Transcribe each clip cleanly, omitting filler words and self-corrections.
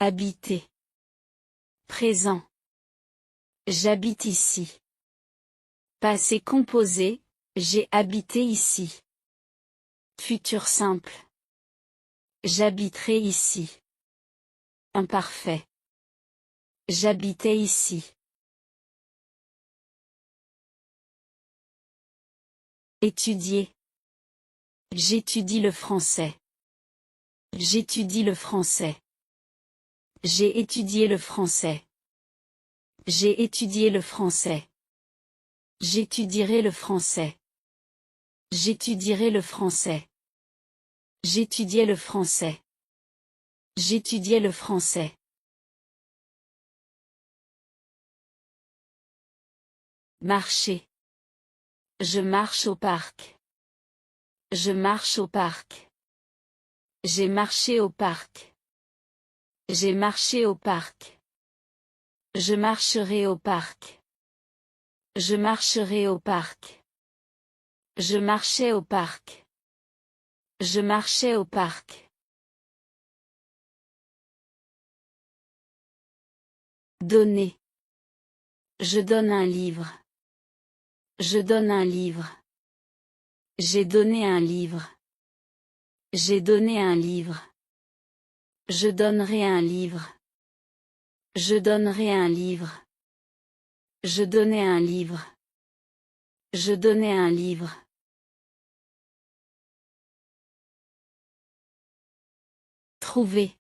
Habiter. Présent. J'habite ici. Passé composé, j'ai habité ici. Futur simple. J'habiterai ici. Imparfait. J'habitais ici. Étudier. J'étudie le français. J'étudie le français. J'ai étudié le français. J'ai étudié le français. J'étudierai le français. J'étudierai le français. J'étudiais le français. J'étudiais le français. Marcher. Je marche au parc. Je marche au parc. J'ai marché au parc. J'ai marché au parc. Je marcherai au parc. Je marcherai au parc. Je marchais au parc. Je marchais au parc. Donner. Je donne un livre. Je donne un livre. J'ai donné un livre. J'ai donné un livre. Je donnerai un livre. Je donnerai un livre. Je donnais un livre. Je donnais un livre. Trouver.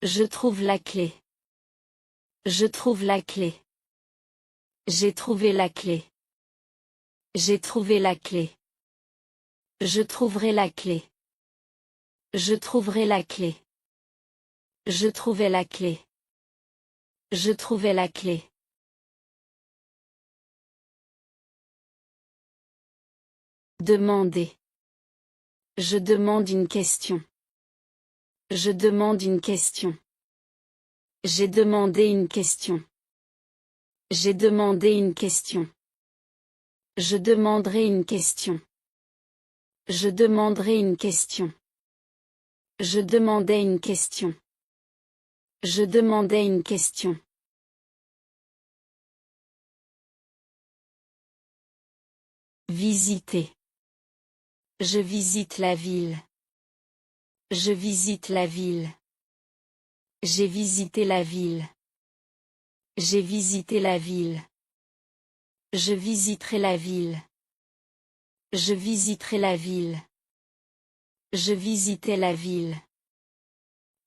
Je trouve la clé. Je trouve la clé. J'ai trouvé la clé. J'ai trouvé la clé. Je trouverai la clé. Je trouverai la clé. Je trouvais la clé. Je trouvais la clé. Demander. Je demande une question. Je demande une question. J'ai demandé une question. J'ai demandé une question. Je demanderai une question. Je demanderai une question. Je demandais une question. Je demandais une question. Visiter. Je visite la ville. Je visite la ville. J'ai visité la ville. J'ai visité la ville. Je visiterai la ville. Je visiterai la ville. Je visitais la ville.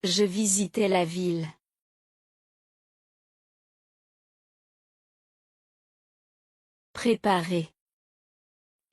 Je visitais la ville. Préparer.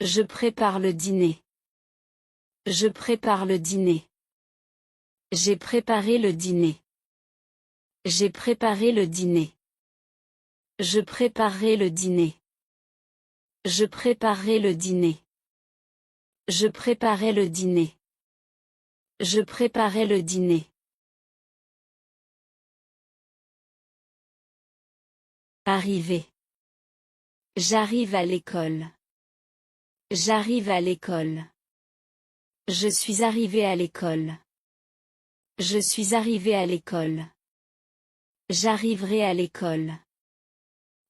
Je prépare le dîner. Je prépare le dîner. J'ai préparé le dîner. J'ai préparé le dîner. Je préparerai le dîner. Je préparerai le dîner. Je préparais le dîner. Je préparais le dîner. Arriver. J'arrive à l'école. J'arrive à l'école. Je suis arrivé à l'école. Je suis arrivé à l'école. J'arriverai à l'école.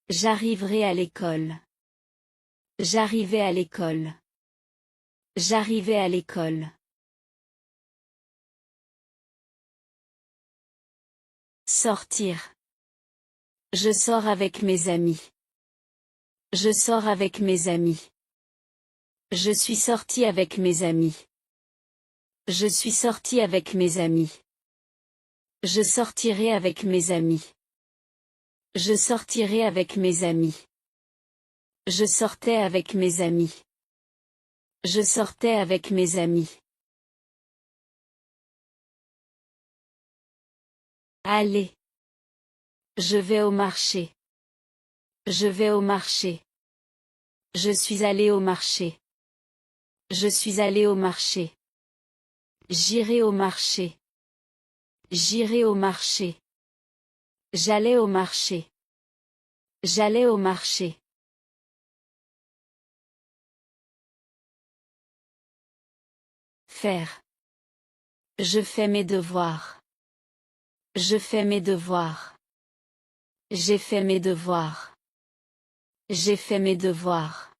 J'arriverai à l'école. J'arrivais à l'école. J'arrivais à l'école. Sortir. Je sors avec mes amis. Je sors avec mes amis. Je suis sorti avec mes amis. Je suis sorti avec mes amis. Je sortirai avec mes amis. Je sortirai avec mes amis. Je sortais avec mes amis. Je sortais avec mes amis. Allez. Je vais au marché. Je vais au marché. Je suis allé au marché. Je suis allé au marché. J'irai au marché. J'irai au marché. J'allais au marché. J'allais au marché. Faire. Je fais mes devoirs. Je fais mes devoirs. J'ai fait mes devoirs. J'ai fait mes devoirs.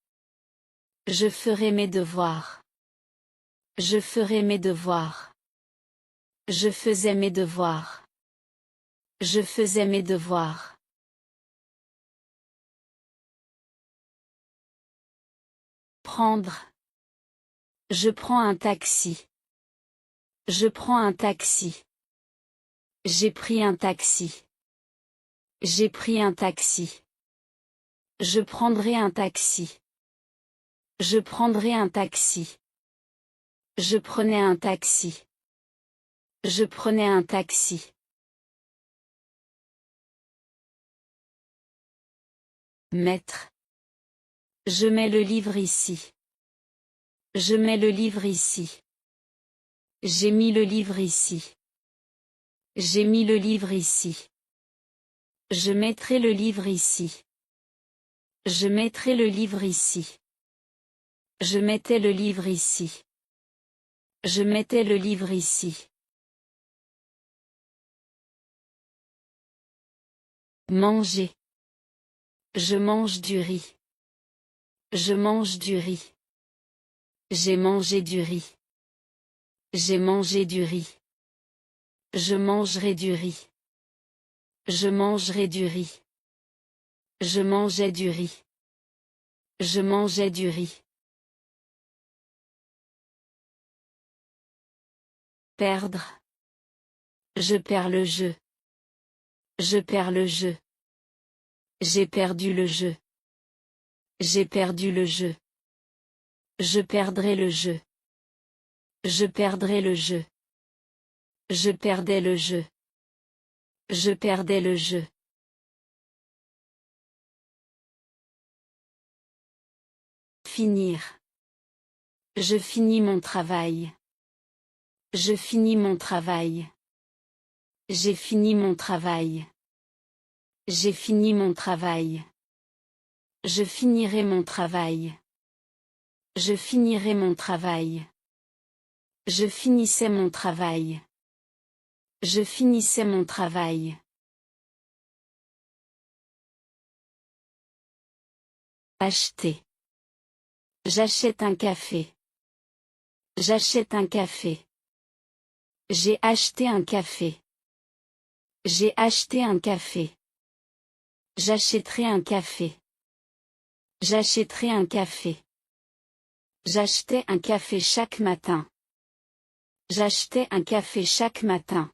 Je ferai mes devoirs. Je ferai mes devoirs. Je faisais mes devoirs. Je faisais mes devoirs. Prendre. Je prends un taxi. Je prends un taxi. J'ai pris un taxi. J'ai pris un taxi. Je prendrai un taxi. Je prendrai un taxi. Je prenais un taxi. Je prenais un taxi. Mettre. Je mets le livre ici. Je mets le livre ici. J'ai mis le livre ici. J'ai mis le livre ici. Je mettrai le livre ici. Je mettrai le livre ici. Je mettais le livre ici. Je mettais le livre ici. Manger. Je mange du riz. Je mange du riz. J'ai mangé du riz. J'ai mangé du riz. Je mangerai du riz. Je mangerai du riz. Je mangeais du riz. Je mangeais du riz. Perdre. Je perds le jeu. Je perds le jeu. J'ai perdu le jeu. J'ai perdu le jeu. Je perdrai le jeu. Je perdrai le jeu. Je perdais le jeu. Je perdais le jeu. Finir. Je finis mon travail. Je finis mon travail. J'ai fini mon travail. J'ai fini mon travail. Je finirai mon travail. Je finirai mon travail. Je finissais mon travail. Je finissais mon travail. Acheter. J'achète un café. J'achète un café. J'ai acheté un café. J'ai acheté un café. J'achèterai un café. J'achèterai un café. J'achetais un café chaque matin. J'achetais un café chaque matin.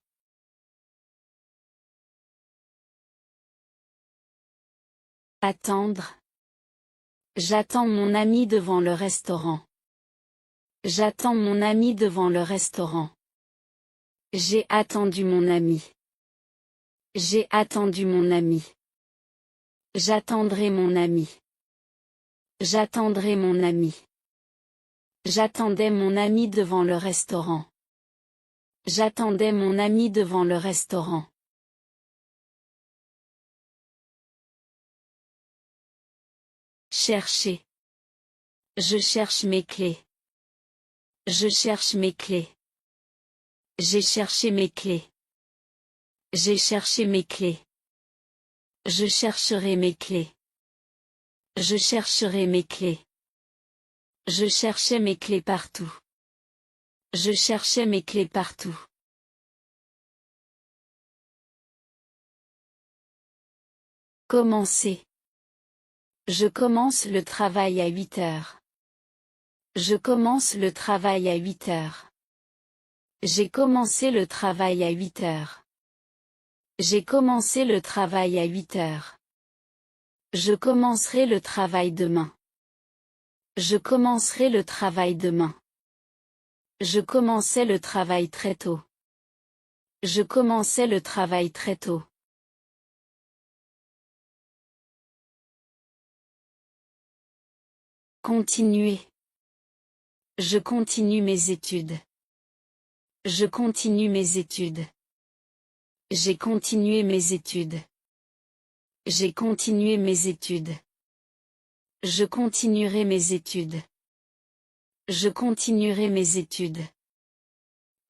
Attendre. J'attends mon ami devant le restaurant. J'attends mon ami devant le restaurant. J'ai attendu mon ami. J'ai attendu mon ami. J'attendrai mon ami. J'attendrai mon ami. J'attendais mon ami devant le restaurant. J'attendais mon ami devant le restaurant. Chercher. Je cherche mes clés. Je cherche mes clés. J'ai cherché mes clés. J'ai cherché mes clés. Je chercherai mes clés. Je chercherai mes clés. Je cherchais mes clés partout. Je cherchais mes clés partout. Commencer. Je commence le travail à 8 heures. Je commence le travail à 8 heures. J'ai commencé le travail à 8 heures. J'ai commencé le travail à 8 heures. Je commencerai le travail demain. Je commencerai le travail demain. Je commençais le travail très tôt. Je commençais le travail très tôt. Continuer. Je continue mes études. Je continue mes études. J'ai continué mes études. J'ai continué mes études. Je continuerai mes études. Je continuerai mes études.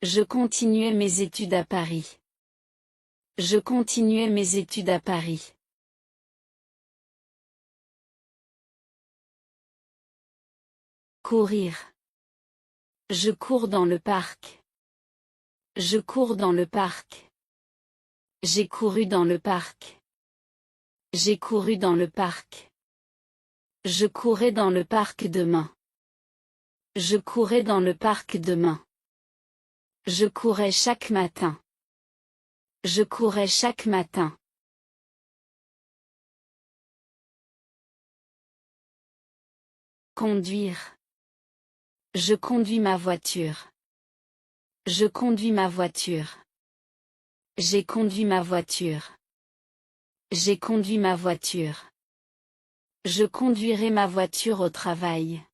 Je continuais mes études à Paris. Je continuais mes études à Paris. Courir. Je cours dans le parc. Je cours dans le parc. J'ai couru dans le parc. J'ai couru dans le parc. Je courais dans le parc demain. Je courais dans le parc demain. Je courais chaque matin. Je courais chaque matin. Conduire. Je conduis ma voiture. Je conduis ma voiture. J'ai conduit ma voiture. J'ai conduit ma voiture. Je conduirai ma voiture au travail.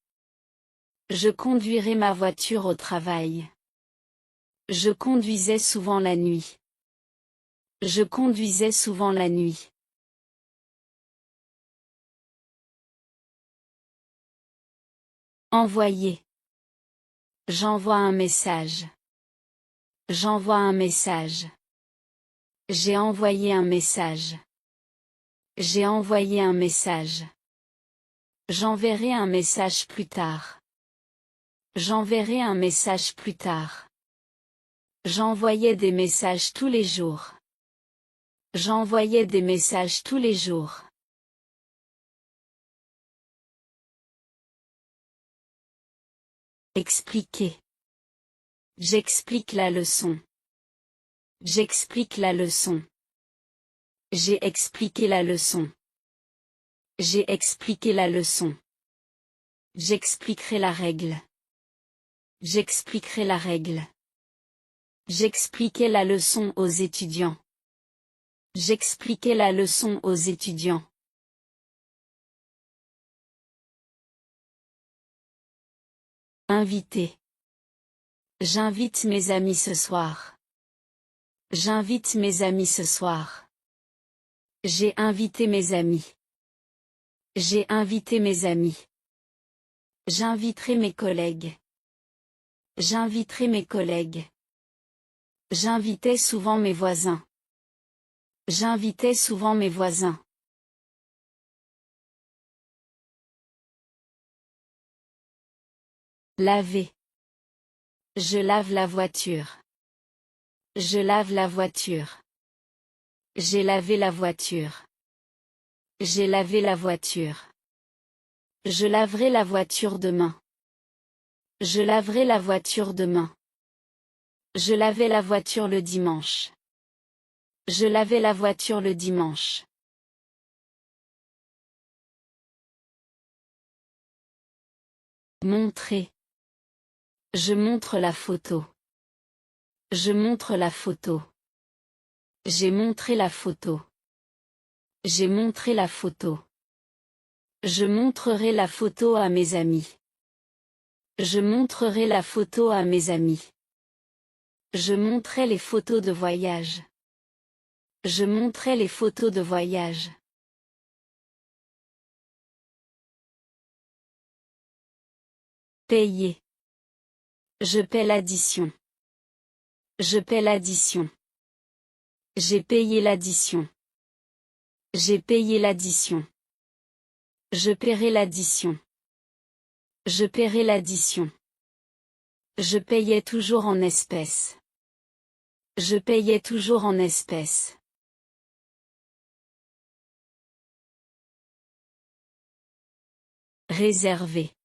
Je conduirai ma voiture au travail. Je conduisais souvent la nuit. Je conduisais souvent la nuit. Envoyer. J'envoie un message. J'envoie un message. J'ai envoyé un message. J'ai envoyé un message. J'enverrai un message plus tard. J'enverrai un message plus tard. J'envoyais des messages tous les jours. J'envoyais des messages tous les jours. Expliquer. J'explique la leçon. J'explique la leçon. J'ai expliqué la leçon. J'ai expliqué la leçon. J'expliquerai la règle. J'expliquerai la règle. J'expliquais la leçon aux étudiants. J'expliquais la leçon aux étudiants. Inviter. J'invite mes amis ce soir. J'invite mes amis ce soir. J'ai invité mes amis. J'ai invité mes amis. J'inviterai mes collègues. J'inviterai mes collègues. J'invitais souvent mes voisins. J'invitais souvent mes voisins. Laver. Je lave la voiture. Je lave la voiture. J'ai lavé la voiture. J'ai lavé la voiture. Je laverai la voiture demain. Je laverai la voiture demain. Je lavais la voiture le dimanche. Je lavais la voiture le dimanche. Montrer. Je montre la photo. Je montre la photo. J'ai montré la photo. J'ai montré la photo. Je montrerai la photo à mes amis. Je montrerai la photo à mes amis. Je montrai les photos de voyage. Je montrai les photos de voyage. Payer. Je paie l'addition. Je paie l'addition. J'ai payé l'addition. J'ai payé l'addition. Je paierai l'addition. Je paierai l'addition. Je payais toujours en espèces. Je payais toujours en espèces. Réserver.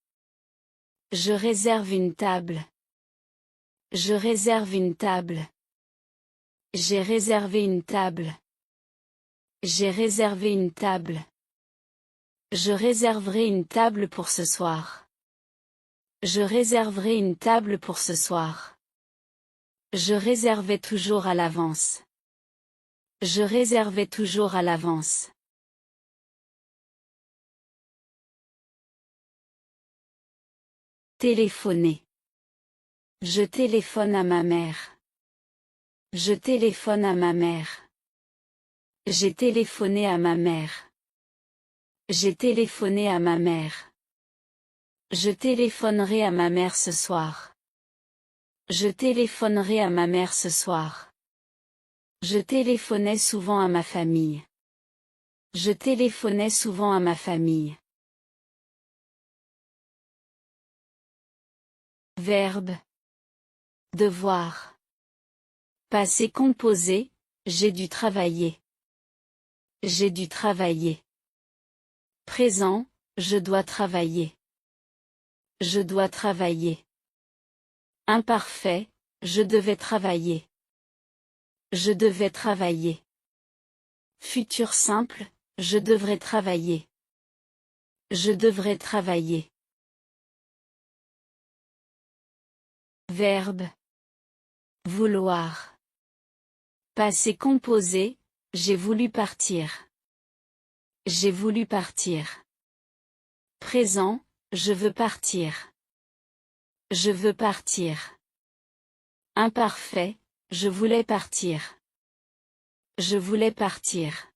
Je réserve une table. Je réserve une table. J'ai réservé une table. J'ai réservé une table. Je réserverai une table pour ce soir. Je réserverai une table pour ce soir. Je réservais toujours à l'avance. Je réservais toujours à l'avance. Téléphoner. Je téléphone à ma mère. Je téléphone à ma mère. J'ai téléphoné à ma mère. J'ai téléphoné à ma mère. Je téléphonerai à ma mère ce soir. Je téléphonerai à ma mère ce soir. Je téléphonais souvent à ma famille. Je téléphonais souvent à ma famille. Verbe. Devoir. Passé composé, j'ai dû travailler. J'ai dû travailler. Présent, je dois travailler. Je dois travailler. Imparfait, je devais travailler. Je devais travailler. Futur simple, je devrais travailler. Je devrais travailler. Verbe. Vouloir. Passé composé, j'ai voulu partir. J'ai voulu partir. Présent, je veux partir. Je veux partir. Imparfait, je voulais partir. Je voulais partir.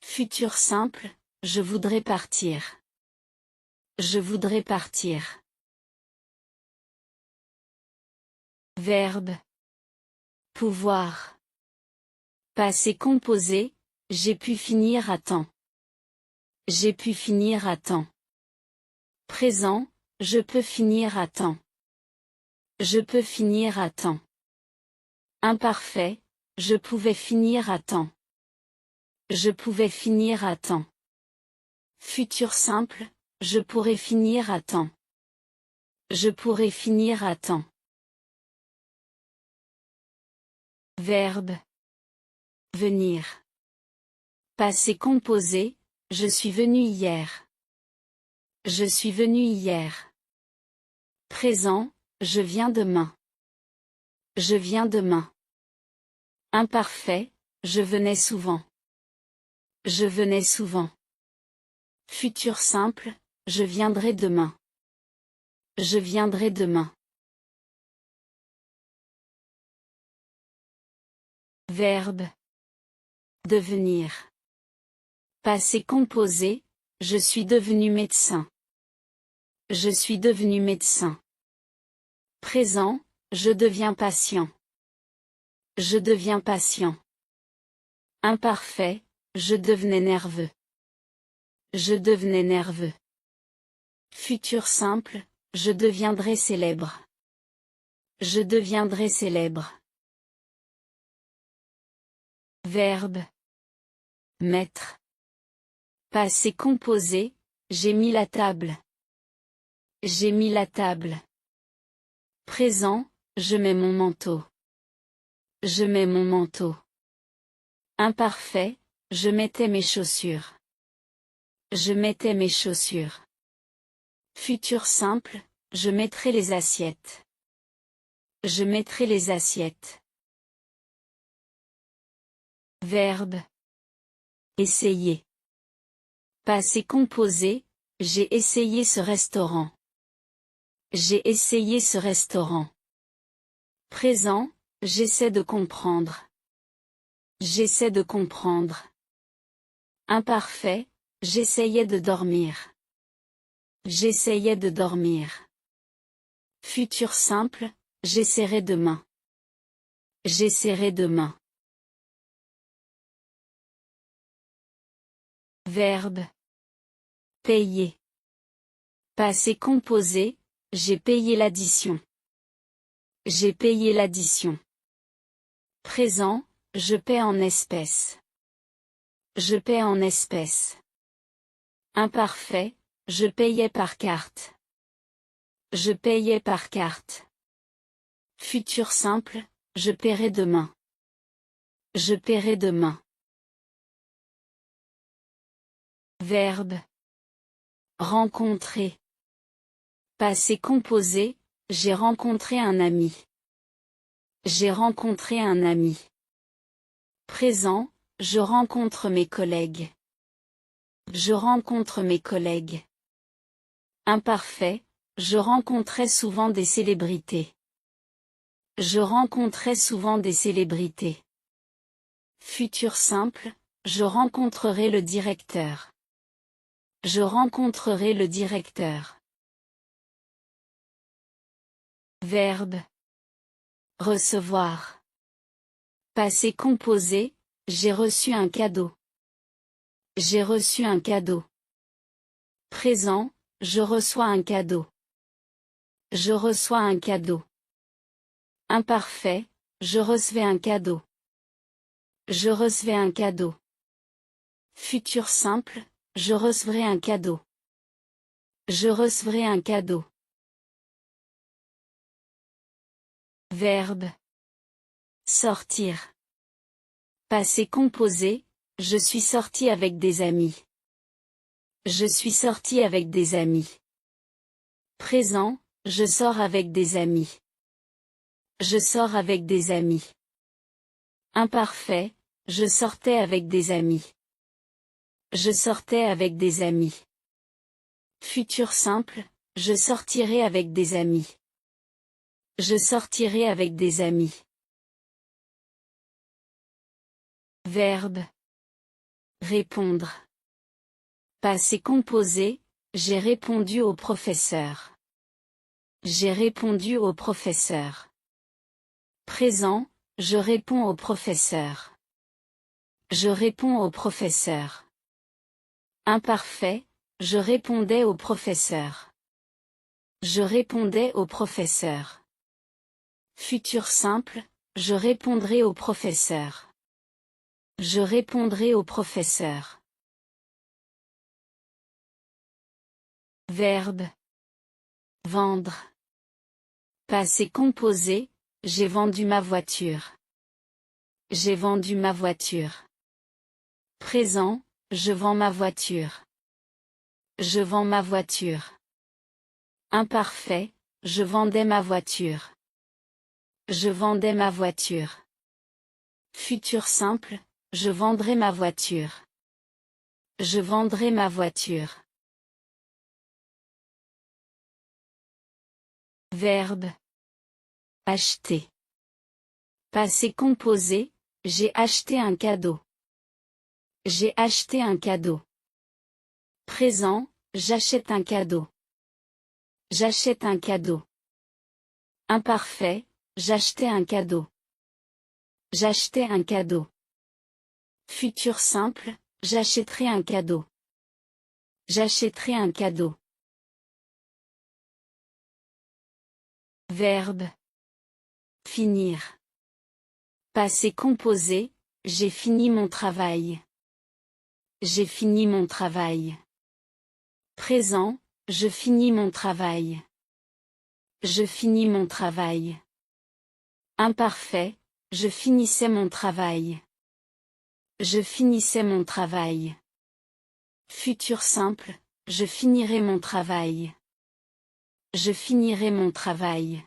Futur simple, je voudrais partir. Je voudrais partir. Verbe. Pouvoir. Passé composé, j'ai pu finir à temps. J'ai pu finir à temps. Présent, je peux finir à temps. Je peux finir à temps. Imparfait, je pouvais finir à temps. Je pouvais finir à temps. Futur simple, je pourrais finir à temps. Je pourrais finir à temps. Verbe. Venir. Passé composé, je suis venu hier. Je suis venu hier. Présent, je viens demain. Je viens demain. Imparfait, je venais souvent. Je venais souvent. Futur simple, je viendrai demain. Je viendrai demain. Verbe. Devenir. Passé composé, je suis devenu médecin. Je suis devenu médecin. Présent, je deviens patient. Je deviens patient. Imparfait, je devenais nerveux. Je devenais nerveux. Futur simple, je deviendrai célèbre. Je deviendrai célèbre. Verbe. Mettre. Passé composé, j'ai mis la table. J'ai mis la table. Présent, je mets mon manteau. Je mets mon manteau. Imparfait, je mettais mes chaussures. Je mettais mes chaussures. Futur simple, je mettrai les assiettes. Je mettrai les assiettes. Verbe. Essayer. Passé composé, j'ai essayé ce restaurant. J'ai essayé ce restaurant. Présent, j'essaie de comprendre. J'essaie de comprendre. Imparfait, j'essayais de dormir. J'essayais de dormir. Futur simple, j'essaierai demain. J'essaierai demain. Verbe. Payer. Passé composé, j'ai payé l'addition. J'ai payé l'addition. Présent, je paie en espèces. Je paie en espèces. Imparfait, je payais par carte. Je payais par carte. Futur simple, je paierai demain. Je paierai demain. Verbe. Rencontrer. Passé composé, j'ai rencontré un ami. J'ai rencontré un ami. Présent, je rencontre mes collègues. Je rencontre mes collègues. Imparfait, je rencontrais souvent des célébrités. Je rencontrais souvent des célébrités. Futur simple, je rencontrerai le directeur. Je rencontrerai le directeur. Verbe. Recevoir. Passé composé, j'ai reçu un cadeau. J'ai reçu un cadeau. Présent, je reçois un cadeau. Je reçois un cadeau. Imparfait, je recevais un cadeau. Je recevais un cadeau. Futur simple, je recevrai un cadeau. Je recevrai un cadeau. Verbe. Sortir. Passé composé, je suis sorti avec des amis. Je suis sorti avec des amis. Présent, je sors avec des amis. Je sors avec des amis. Imparfait, je sortais avec des amis. Je sortais avec des amis. Futur simple, je sortirai avec des amis. Je sortirai avec des amis. Verbe. Répondre. Passé composé, j'ai répondu au professeur. J'ai répondu au professeur. Présent, je réponds au professeur. Je réponds au professeur. Imparfait, je répondais au professeur. Je répondais au professeur. Futur simple, je répondrai au professeur. Je répondrai au professeur. Verbe. Vendre. Passé composé, j'ai vendu ma voiture. J'ai vendu ma voiture. Présent, je vends ma voiture. Je vends ma voiture. Imparfait, je vendais ma voiture. Je vendais ma voiture. Futur simple, je vendrai ma voiture. Je vendrai ma voiture. Verbe. Acheter. Passé composé, j'ai acheté un cadeau. J'ai acheté un cadeau. Présent, j'achète un cadeau. J'achète un cadeau. Imparfait, j'achetais un cadeau. J'achetais un cadeau. Futur simple, j'achèterai un cadeau. J'achèterai un cadeau. Verbe. Finir. Passé composé, j'ai fini mon travail. J'ai fini mon travail. Présent, je finis mon travail. Je finis mon travail. Imparfait, je finissais mon travail. Je finissais mon travail. Futur simple, je finirai mon travail. Je finirai mon travail.